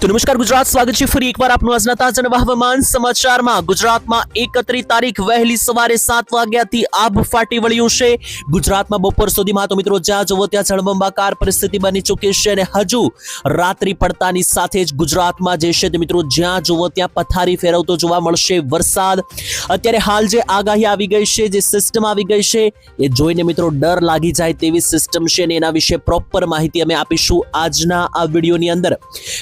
તો નમસ્કાર ગુજરાત, સ્વાગત છે ફરી એકવાર આપનું આજના તાજા નવા હવામાન સમાચારમાં। ગુજરાતમાં 31 તારીખ વહેલી સવારે 7 વાગ્યાથી આભ ફાટી વળ્યું છે। ગુજરાતમાં બપોર સુધીમાં તો મિત્રો જ્યાં જુઓ ત્યાં જળબંબાકાર પરિસ્થિતિ બની ચૂકી છે અને હજુ રાત્રિ પડતાની સાથે જ ગુજરાતમાં જે છે તે મિત્રો જ્યાં જુઓ ત્યાં પથારી ફેરવતો જોવા મળશે વરસાદ। અત્યારે હાલ જે આગાહી આવી ગઈ છે, જે સિસ્ટમ આવી ગઈ છે, એ જોઈને મિત્રો ડર લાગી જાય તેવી સિસ્ટમ છે અને એના વિશે પ્રોપર માહિતી અમે આપીશું આજના આ વિડીયોની અંદર।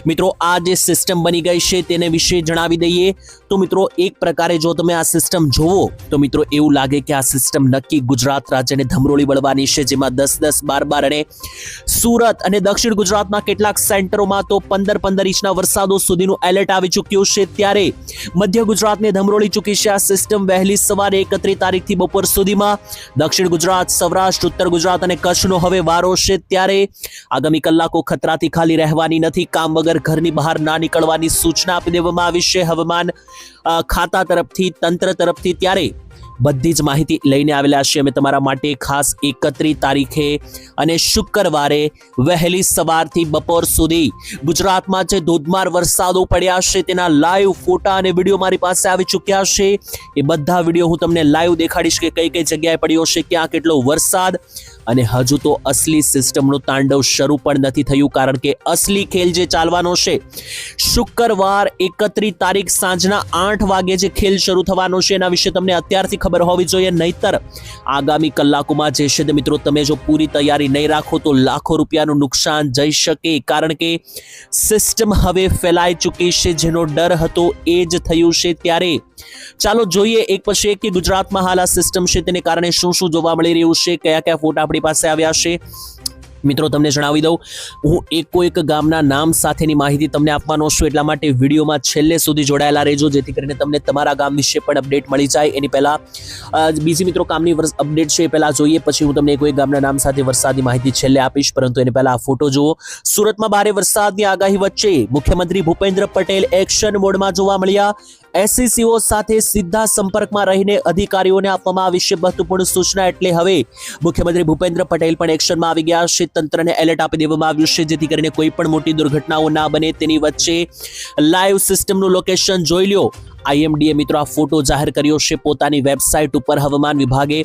મિત્રો આ જે સિસ્ટમ બની ગઈ છે તેને વિશે જણાવી દઈએ તો મિત્રો એક પ્રકારે જો તમે આ સિસ્ટમ જોવો તો મિત્રો એવું લાગે કે આ સિસ્ટમ નક્કી ગુજરાત રાજ્યને ધમરોળી વળવાની છે, જેમાં 10-10, 12-12 અને સુરત અને દક્ષિણ ગુજરાતના કેટલાક સેન્ટરોમાં તો 15-15 ઇંચના વરસાદો સુધીનું એલર્ટ આવી ચૂક્યું છે। ત્યારે મધ્ય ગુજરાતને ધમરોળી ચૂકી છે આ સિસ્ટમ। વહેલી સવારે 31 તારીખથી બપોર સુધીમાં દક્ષિણ ગુજરાત, સૌરાષ્ટ્ર, ઉત્તર ગુજરાત અને કચ્છનો હવે વારો છે। ત્યારે આગામી કલાકો ખતરાથી ખાલી રહેવાની નથી। કામ વગર ઘરની બહાર ના નીકળવાની સૂચના આપી દેવામાં આવી છે હવામાન ખાતા તરફથી, તંત્ર તરફથી। ત્યારે બધી જ માહિતી લઈને આવેલા છે અમે તમારા માટે ખાસ 31 તારીખે અને શુક્રવારે વહેલી સવારથી બપોર સુધી ગુજરાતમાં જે ધોધમાર વરસાદો પડ્યા છે તેના લાઈવ ફોટા અને વિડીયો મારી પાસે આવી ચૂક્યા છે। એ બધા વિડીયો હું તમને લાઈવ દેખાડીશ કે કઈ કઈ જગ્યાએ પડ્યો છે, ક્યાં કેટલો વરસાદ। અને હજુ તો અસલી સિસ્ટમનું તાંડવ શરૂ પણ નથી થયું, કારણ કે અસલી ખેલ જે ચાલવાનો છે શુક્રવાર 31 તારીખ સાંજના 8 વાગે જે ખેલ શરૂ થવાનો છે એના વિશે તમને અત્યારથી ખબર હોવી જોઈએ। નહીતર આગામી કલાકોમાં જે છે તે મિત્રો તમે જો પૂરી તૈયારી નહીં રાખો તો લાખો રૂપિયાનું નુકસાન જઈ શકે, કારણ કે સિસ્ટમ હવે ફેલાઈ ચૂકી છે। જેનો ડર હતો એ જ થયું છે। ત્યારે ચાલો જોઈએ એક પછી એક કે ગુજરાતમાં હાલ આ સિસ્ટમ છે તેને કારણે શું શું જોવા મળી રહ્યું છે, કયા કયા ફોટા આપણી પાસે આવ્યા છે। મિત્રો તમને જણાવી દઉં, હું એક ગામના નામ સાથેની માહિતી તમને આપવાનો છું, એટલા માટે વિડીયોમાં છેલ્લે સુધી જોડાયેલા રહેજો, જેથી કરીને તમને તમારા ગામ વિશે પણ અપડેટ મળી જાય। એની પહેલા બીજી મિત્રો કામની અપડેટ છે એ પહેલા જોઈએ, પછી હું તમને એક ગામના નામ સાથે વરસાદની માહિતી છેલ્લે આપીશ। પરંતુ એની પહેલા આ ફોટો જુઓ। સુરતમાં ભારે વરસાદની આગાહી વચ્ચે મુખ્યમંત્રી ભૂપેન્દ્ર પટેલ એક્શન મોડમાં જોવા મળ્યા। એસસીસીઓ સાથે સીધા સંપર્કમાં રહીને અધિકારીઓને આપવામાં આવી છે મહત્વપૂર્ણ સૂચના। એટલે હવે મુખ્યમંત્રી ભૂપેન્દ્ર પટેલ પણ એક્શનમાં આવી ગયા છે। તંત્રને એલર્ટ આપી દેવામાં આવ્યું છે, જેથી કરીને કોઈ પણ મોટી દુર્ઘટનાઓ ના બને તેની વચ્ચે લાઈવ સિસ્ટમનું લોકેશન જોઈ લ્યો। આઈએમડીએ મિત્રો આ ફોટો જાહેર કર્યો છે પોતાની વેબસાઇટ ઉપર। હવામાન વિભાગે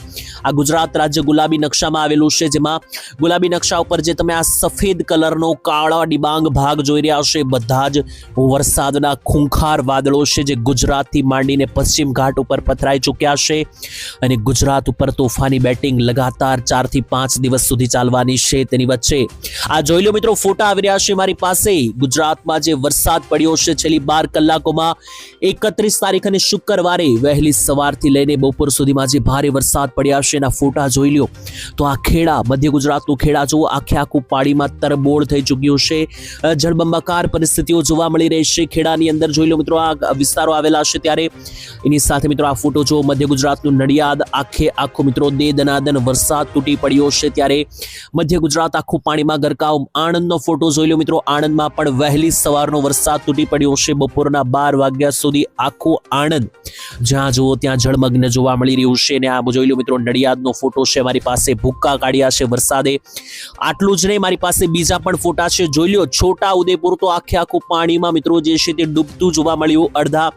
આ ગુજરાત રાજ્ય ગુલાબી નકશામાં આવેલું છે, જેમાં ગુલાબી નકશા ઉપર જે તમે આ સફેદ કલરનો કાળા ડિબાંગ ભાગ જોઈ રહ્યા છો, બધા જ વરસાદના ખૂંખાર વાદળો છે જે ગુજરાતથી માંડીને પશ્ચિમ ઘાટ ઉપર પથરાઈ ચૂક્યા છે અને ગુજરાત ઉપર તોફાની બેટિંગ લગાતાર 4 થી 5 દિવસ સુધી ચાલવાની છે। તેની વચ્ચે આ જોઈ લો મિત્રો ફોટા આવી રહ્યા છે મારી પાસે। ગુજરાતમાં જે વરસાદ પડ્યો છે છેલ્લી 12 કલાકોમાં 31 તારીખ અને શુક્રવારે વહેલી સવારથી લઈને બપોર સુધીમાં જે ભારે વરસાદ પડ્યા છે એના ફોટા જોઈ લો તો આ ખેડા, મધ્ય ગુજરાતનું ખેડા જુઓ, આખું પાણીમાં તરબોળ થઈ ચૂક્યું છે। જળબંબાકાર પરિસ્થિતિઓ જોવા મળી રહી છે ખેડાની અંદર। જોઈ લો મિત્રો આ વિસ્તારો આવેલા છે। ત્યારે એની સાથે મિત્રો આ ફોટો જુઓ, મધ્ય ગુજરાતનું નડિયાદ, આખો મિત્રો દે દનાદન વરસાદ તૂટી પડ્યો છે। ત્યારે મધ્ય ગુજરાત આખું પાણીમાં ગરકાવ। આણંદનો ફોટો જોઈ લો મિત્રો, આણંદમાં પણ વહેલી સવારનો વરસાદ તૂટી પડ્યો છે। બપોરના 12 વાગ્યા સુધી આખું આણંદ જ્યાં જુઓ ત્યાં જળમગ્ન જોવા મળી રહ્યું છે। અને આ જોઈ લો મિત્રો નડિયાદનો ફોટો છે મારી પાસે, ભૂક્કા કાઢ્યા છે વરસાદે। આટલું જ નહીં, મારી પાસે બીજા પણ ફોટા છે, જોઈ લો। છોટા ઉદેપુર તો આખું પાણીમાં મિત્રો જે છે તે ડૂબતું જોવા મળ્યું। અડધા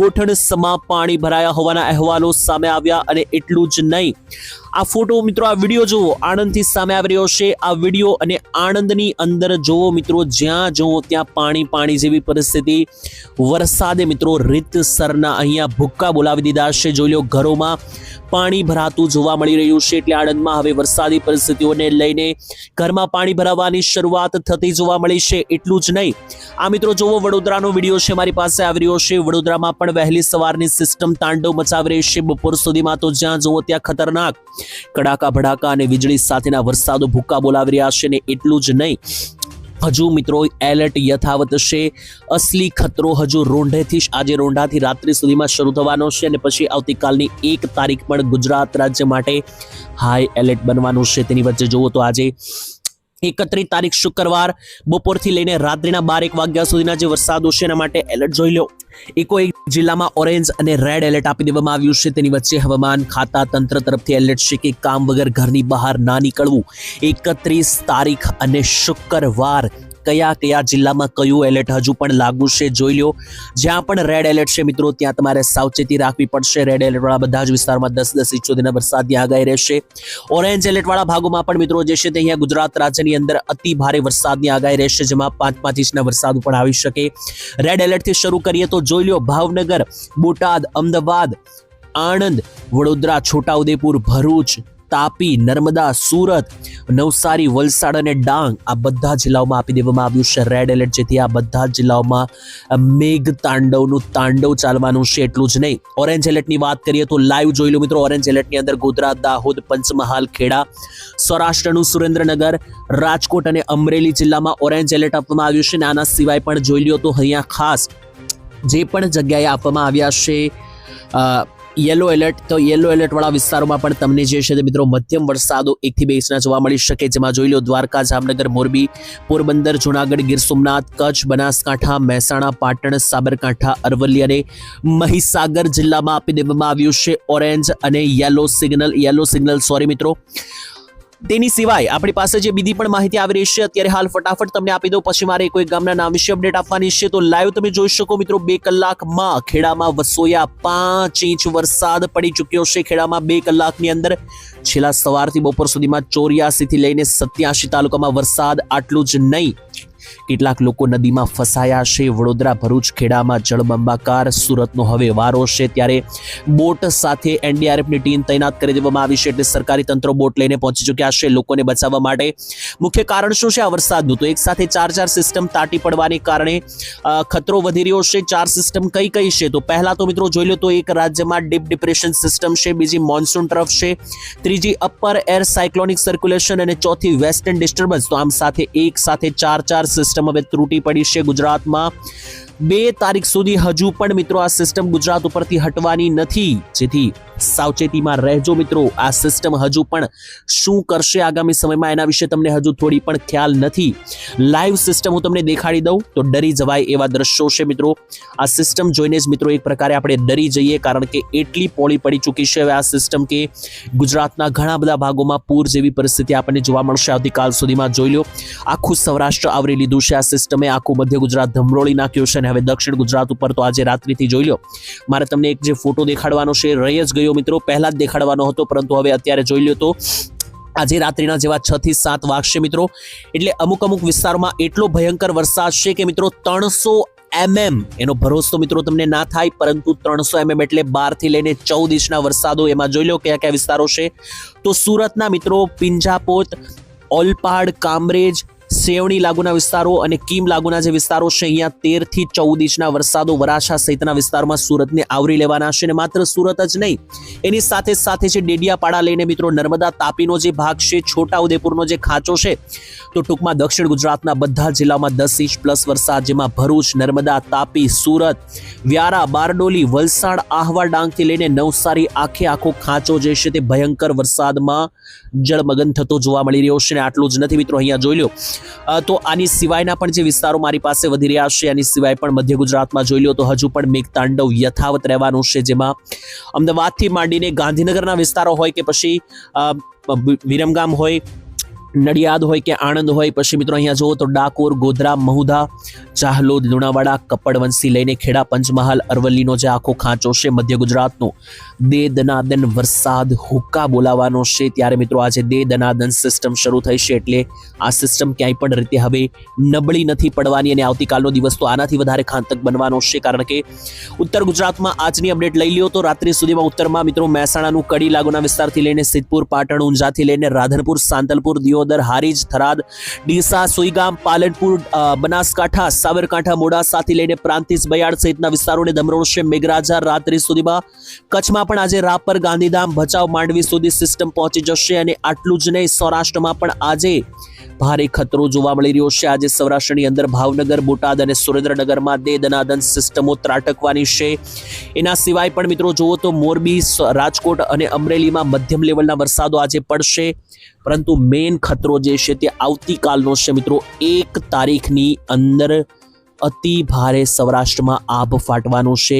ગોઠણ સમા પાણી ભરાયા હોવાના અહેવાલો સામે આવ્યા। અને એટલું જ નહીં, આ ફોટો મિત્રો, આ વિડીયો જુઓ, આણંદથી સામે આવી રહ્યો છે આ વિડીયો। અને આણંદની અંદર જુઓ મિત્રો, જ્યાં જુઓ ત્યાં પાણી જેવી પરિસ્થિતિ। વરસાદે મિત્રો રીતસરના અહીંયા ભૂક્કા બોલાવી દીધા છે। જોઈ લો ઘરોમાં પાણી ભરાતું જોવા મળી રહ્યું છે। એટલે આણંદમાં હવે વરસાદી પરિસ્થિતિઓને લઈને ઘરમાં પાણી ભરાવાની શરૂઆત થતી જોવા મળી છે। એટલું જ નહીં, આ મિત્રો જુઓ વડોદરાનો વિડીયો છે મારી પાસે આવી રહ્યો છે। વડોદરામાં પણ વહેલી સવારની સિસ્ટમ તાંડવ મચાવી રહી છે। બપોર સુધીમાં તો જ્યાં જુઓ ત્યાં ખતરનાક કડાકા ભડાકા અને વીજળી સાથેના વરસાદો ભૂક્કા બોલાવી રહ્યા છે। ને એટલું જ નહીં, હજુ મિત્રો એલર્ટ યથાવત છે। અસલી ખતરો હજુ રોંઢાથી રાત્રિ સુધીમાં શરૂ થવાનો છે અને પછી આવતીકાલની 1 તારીખ પણ ગુજરાત રાજ્ય માટે હાઈ એલર્ટ બનવાનું છે। તેની વચ્ચે જુઓ તો આજે 31 તારીખ શુક્રવાર બપોરથી લઈને રાત્રિના 12-1 વાગ્યા સુધીના જે વરસાદો છે એના માટે એલર્ટ જોઈ લો। એકોએક જિલ્લામાં ઓરેન્જ અને રેડ એલર્ટ આપી દેવામાં આવ્યું છે। તેની વચ્ચે હવામાન ખાતા તંત્ર તરફથી એલર્ટ છે કે કામ વગર ઘરની બહાર ના નીકળવું। 31 તારીખ અને શુક્રવાર કયા કયા જિલ્લામાં કયું એલર્ટ હજુ પણ લાગુ છે જોઈ લો. જ્યાં પણ રેડ એલર્ટ છે મિત્રો ત્યાં તમારે સાવચેતી રાખવી પડશે. રેડ એલર્ટ વાળા બધા જ વિસ્તારમાં 10-10 ઇંચ સુધીના વરસાદની આગાહી રહેશે. ઓરેન્જ એલર્ટ વાળા ભાગોમાં પણ મિત્રો જે છે તે અહીંયા ગુજરાત રાજ્યની અંદર અતિ ભારે વરસાદની આગાહી રહેશે, જેમાં 5-5 ઇંચના વરસાદ પણ આવી શકે. રેડ એલર્ટ થી શરૂ કરીએ તો જોઈ લો ભાવનગર, બોટાદ, અમદાવાદ, આણંદ, વડોદરા, છોટાઉદેપુર, ભરૂચ, તાપી, નર્મદા, સુરત, નવસારી, વલસાડ અને ડાંગ આ બધા જિલ્લાઓમાં આપી દેવામાં આવ્યું છે રેડ એલર્ટ, જેથી આ બધા જિલ્લાઓમાં મેઘ તાંડવનું તાંડવ ચાલવાનું છે. એટલું જ નહીં, ઓરેન્જ એલર્ટની વાત કરીએ તો લાઈવ જોઈ લો મિત્રો. ઓરેન્જ એલર્ટની અંદર ગોધરા, દાહોદ, પંચમહાલ, ખેડા, સૌરાષ્ટ્રનું સુરેન્દ્રનગર, રાજકોટ અને અમરેલી જિલ્લામાં ઓરેન્જ એલર્ટ આપવામાં આવ્યું છે. અને આના સિવાય પણ જોઈ લો તો અહીંયા ખાસ જે પણ જગ્યાએ આપવામાં આવ્યા છે યેલો એલર્ટ, તો યેલો એલર્ટ વાળા વિસ્તારોમાં પણ તમને જે છે મિત્રો મધ્યમ વરસાદો 1 થી 2 ઇંચના જોવા મળી શકે. જેમાં જોઈ લો દ્વારકા, જામનગર, મોરબી, પોરબંદર, જુનાગઢ, ગીર સોમનાથ, કચ્છ, બનાસકાંઠા, મહેસાણા, પાટણ, સાબરકાંઠા, અરવલ્લી અને મહીસાગર જિલ્લામાં આપી દેવામાં આવ્યું છે ઓરેન્જ અને યેલો સિગ્નલ સોરી મિત્રો. તેની સિવાય આપણી પાસે જે બીજી પણ માહિતી આવી રહી છે અત્યારે હાલ ફટાફટ તમને આપી દઉં, પછી મારે કોઈ ગામના નામ વિશે અપડેટ આપવાની છે. તો લાઈવ તમે જોઈ શકો મિત્રો 2 કલાકમાં ખેડામાં વસોયા 5 ઇંચ વરસાદ પડી ચૂક્યો છે. ખેડામાં 2 કલાકની અંદર છેલ્લા સવારથી બપોર સુધીમાં 84 થી લઈને 87 તાલુકામાં વરસાદ. આટલું જ નહીં, કેટલાક લોકો નદીમાં ફસાયા છે. વડોદરા, ભરૂચ, ખેડામાં જળબંબાકાર. સુરતનો હવે વારો છે, ત્યારે બોટ સાથે એનડીઆરએફની ટીમ તૈનાત કરી દેવામાં આવી છે, એટલે સરકારી તંત્રો બોટ લઈને પહોંચી ચૂક્યા છે લોકોને બચાવવા માટે. મુખ્ય કારણ શું છે આ વરસાદનું? તો એક સાથે 4 સિસ્ટમ તાટી પડવાને કારણે ખતરો વધી રહ્યો છે. 4 સિસ્ટમ કઈ કઈ છે? તો પહેલા તો મિત્રો જોઈ લો તો એક રાજ્યમાં ડીપ ડિપ્રેશન સિસ્ટમ છે, બીજી મોન્સૂન ટ્રફ છે, ત્રીજી અપર એર સાયક્લોનિક સર્ક્યુલેશન અને ચોથી વેસ્ટર્ન ડિસ્ટર્બન્સ. તો આમ સાથે એક સાથે 4 સિસ્ટમ હવે તૂટી પડી છે ગુજરાતમાં. 2 તારીખ સુધી હજુ પણ મિત્રો આ સિસ્ટમ ગુજરાત ઉપરથી હટવાની નથી, જેથી સાવચેતીમાં રહેજો મિત્રો. આ સિસ્ટમ હજુ પણ શું કરશે આગામી સમયમાં એના વિશે તમને હજુ થોડી પણ ખ્યાલ નથી. લાઈવ સિસ્ટમ હું તમને દેખાડી દઉં તો ડરી જવાય એવા દ્રશ્યો છે મિત્રો. આ સિસ્ટમ જોઈને જ મિત્રો એક પ્રકારે આપણે ડરી જઈએ, કારણ કે એટલી પોળી પડી ચૂકી છે હવે આ સિસ્ટમ કે ગુજરાતના ઘણા બધા ભાગોમાં પૂર જેવી પરિસ્થિતિ આપણને જોવા મળશે આવતીકાલ સુધીમાં. જોઈ લો આખું સૌરાષ્ટ્ર આવરી લીધું છે આ સિસ્ટમે, આખું મધ્ય ગુજરાત ધમરોળી નાખ્યું છે. અને હવે દક્ષિણ ગુજરાત ઉપર તો આજે રાત્રિથી જોઈ લો. મારે તમને એક જે ફોટો દેખાડવાનો છે રહી જ ગયો મિત્રો, પહેલા જ દેખાડવાનો હતો, પરંતુ હવે અત્યારે જોઈ લો તો આજે રાત્રિના જેવા 6 થી 7 વાગશે મિત્રો. એટલે અમુક વિસ્તારોમાં એટલો ભયંકર વરસાદ છે કે મિત્રો 300 mm એનો ભરોસો મિત્રો તમને ના થાય, પરંતુ 300 mm એટલે 12 થી લઈને 14 ઇંચના વરસાદો. એમાં જોઈ લો કયા કયા વિસ્તારો છે. તો સુરતના મિત્રો પિંજાપોત, ઓલપાડ, કામરેજ, સેવણી લાગુના વિસ્તારો અને કીમ લાગુના જે વિસ્તારો છે અહીંયા 13 થી 14 ઇંચના વરસાદો વરાછા સહિતના વિસ્તારોમાં સુરતને આવરી લેવાના છે. અને માત્ર સુરત જ નહીં, એની સાથે સાથે છે ડેડિયાપાડા લઈને મિત્રો નર્મદા, તાપીનો જે ભાગ છે, છોટાઉદેપુરનો જે ખાંચો છે, તો ટૂંકમાં દક્ષિણ ગુજરાતના બધા જિલ્લાઓમાં 10 ઇંચ પ્લસ વરસાદ, જેમાં ભરૂચ, નર્મદા, તાપી, સુરત, વ્યારા, બારડોલી, વલસાડ, આહવા, ડાંગથી લઈને નવસારી આખો ખાંચો જે છે તે ભયંકર વરસાદમાં જળમગન થતો જોવા મળી રહ્યો છે. અને આટલું જ નથી મિત્રો, અહીંયા જોઈ લો તો આની સિવાયના પણ જે વિસ્તારો મારી પાસે વધી રહ્યા છે, આની સિવાય પણ મધ્ય ગુજરાતમાં જોઈ લો તો હજુ પણ મેઘતાંડવ યથાવત રહેવાનું છે, જેમાં અમદાવાદથી માંડીને ગાંધીનગરના વિસ્તારો હોય કે પછી વિરમગામ હોય, નડિયાદ હોય કે આણંદ હોય, પછી મિત્રો અહીંયા જુઓ તો ડાકોર, ગોધરા, મહુધા, ચાહલોદ, લુણાવાડા, કપડવંશી લઈને ખેડા, પંચમહાલ, અરવલ્લીનો જે આખો ખાંચો છે મધ્ય ગુજરાતનો, દે દનાદન વરસાદ હુક્કા બોલાવાનો છે. ત્યારે મિત્રો આજે દે દનાદન સિસ્ટમ શરૂ થઈ છે, એટલે આ સિસ્ટમ ક્યાંય પણ રીતે હવે નબળી નથી પડવાની. અને આવતીકાલનો દિવસ તો આનાથી વધારે ઘાતક બનવાનો છે, કારણ કે ઉત્તર ગુજરાતમાં આજની અપડેટ લઈ લ્યો તો રાત્રિ સુધીમાં ઉત્તરમાં મિત્રો મહેસાણાનું કડી લાગુના વિસ્તારથી લઈને સિદ્ધપુર, પાટણ, ઊંઝાથી લઈને રાધનપુર, સાંતલપુર, દિયોદર, હારીજ, થરાદ, ડીસા, સોઈગામ, પાલનપુર, બનાસકાંઠા, સાબરકાંઠા, મોડાસાથી લઈને પ્રાંતિજ, બયાડ સહિતના વિસ્તારોને ધમરોળશે મેઘરાજા રાત્રિ સુધીમાં. કચ્છમાં પણ આજે રાપર, ગાંધીધામ, ભચાઉ, માંડવી સુધી સિસ્ટમ પહોંચી જશે. અને આટલું જ નહીં, સૌરાષ્ટ્રમાં પણ આજે ભારે ખતરો જોવા મળી રહ્યો છે. આજે સૌરાષ્ટ્રની અંદર ભાવનગર, બોટાદ અને સુરેન્દ્રનગરમાં દે દનાદન સિસ્ટમો ત્રાટકવાની છે. એના સિવાય પણ મિત્રો જુઓ તો મોરબી, રાજકોટ અને અમરેલીમાં મધ્યમ લેવલના વરસાદો આજે પડશે, પરંતુ મેઇન ખતરો જે છે તે આવતીકાલનો છે મિત્રો. 1 તારીખની અંદર અતિ ભારે સૌરાષ્ટ્રમાં આભ ફાટવાનું છે.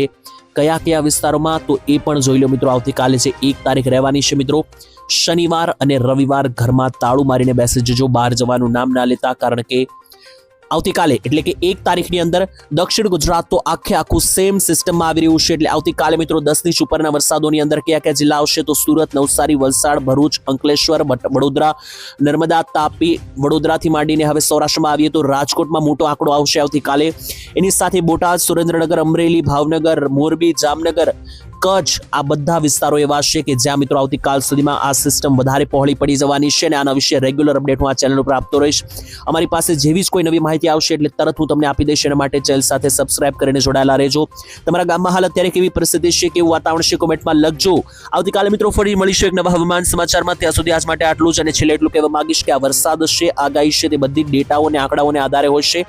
કયા વિસ્તારોમાં તો એ પણ જોઈ લો મિત્રો. આવતીકાલે જે 1 તારીખ રહેવાની છે મિત્રો, શનિવાર અને રવિવાર ઘરમાં તાળું મારીને બેસી જજો, બહાર જવાનું નામ ના લેતા, કારણ કે આવતીકાલે એટલે કે 1 તારીખની અંદર દક્ષિણ ગુજરાત તો આખું સેમ સિસ્ટમમાં આવી રહ્યું છે. એટલે આવતીકાલે મિત્રો 10 ઇંચ ઉપરના વરસાદોની અંદર કયા જિલ્લા આવશે તો સુરત, નવસારી, વલસાડ, ભરૂચ, અંકલેશ્વર, વડોદરા, નર્મદા, તાપી, વડોદરાથી માંડીને હવે સૌરાષ્ટ્રમાં આવીએ તો રાજકોટમાં મોટો આંકડો આવશે આવતીકાલે. એની સાથે બોટાદ, સુરેન્દ્રનગર, અમરેલી, ભાવનગર, મોરબી, જામનગર, કચ્છ આ બધા વિસ્તારો એવા છે કે જ્યાં મિત્રો આવતીકાલ સુધીમાં આ સિસ્ટમ વધારે પહોળી પડી જવાની છે અને આના વિશે રેગ્યુલર અપડેટ હું આ ચેનલ ઉપર આપતો રહીશ. અમારી પાસે જેવી જ કોઈ નવી માહિતી આવશે એટલે તરત હું તમને આપી દઈશ. એના માટે ચેનલ સાથે સબસ્ક્રાઇબ કરીને જોડાયેલા રહેજો. તમારા ગામમાં હાલ અત્યારે કેવી પરિસ્થિતિ છે, કેવું વાતાવરણ છે, કોમેન્ટમાં લખજો. આવતીકાલે મિત્રો ફરી મળીશું એક નવા હવામાન સમાચારમાં. ત્યાં સુધી આજ માટે આટલું જ અને છેલ્લે એટલું કહેવા માંગીશ કે આ વરસાદ છે, આગાહી છે, તે બધી ડેટાઓ અને આંકડાઓને આધારે હોય છે.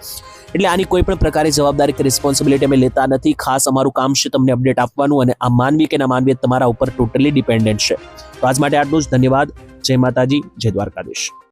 એટલે આની કોઈ પણ પ્રકારે જવાબદારી કે રિસ્પોન્સિબિલિટી અમે લેતા નથી. ખાસ અમારું કામ છે તમને અપડેટ આપવાનું અને આ માનવી કે ના માનવી તમારા ઉપર ટોટલી ડિપેન્ડન્ટ છે. તો આજ માટે આટલું જ. ધન્યવાદ. જય માતાજી, જય દ્વારકાધીશ.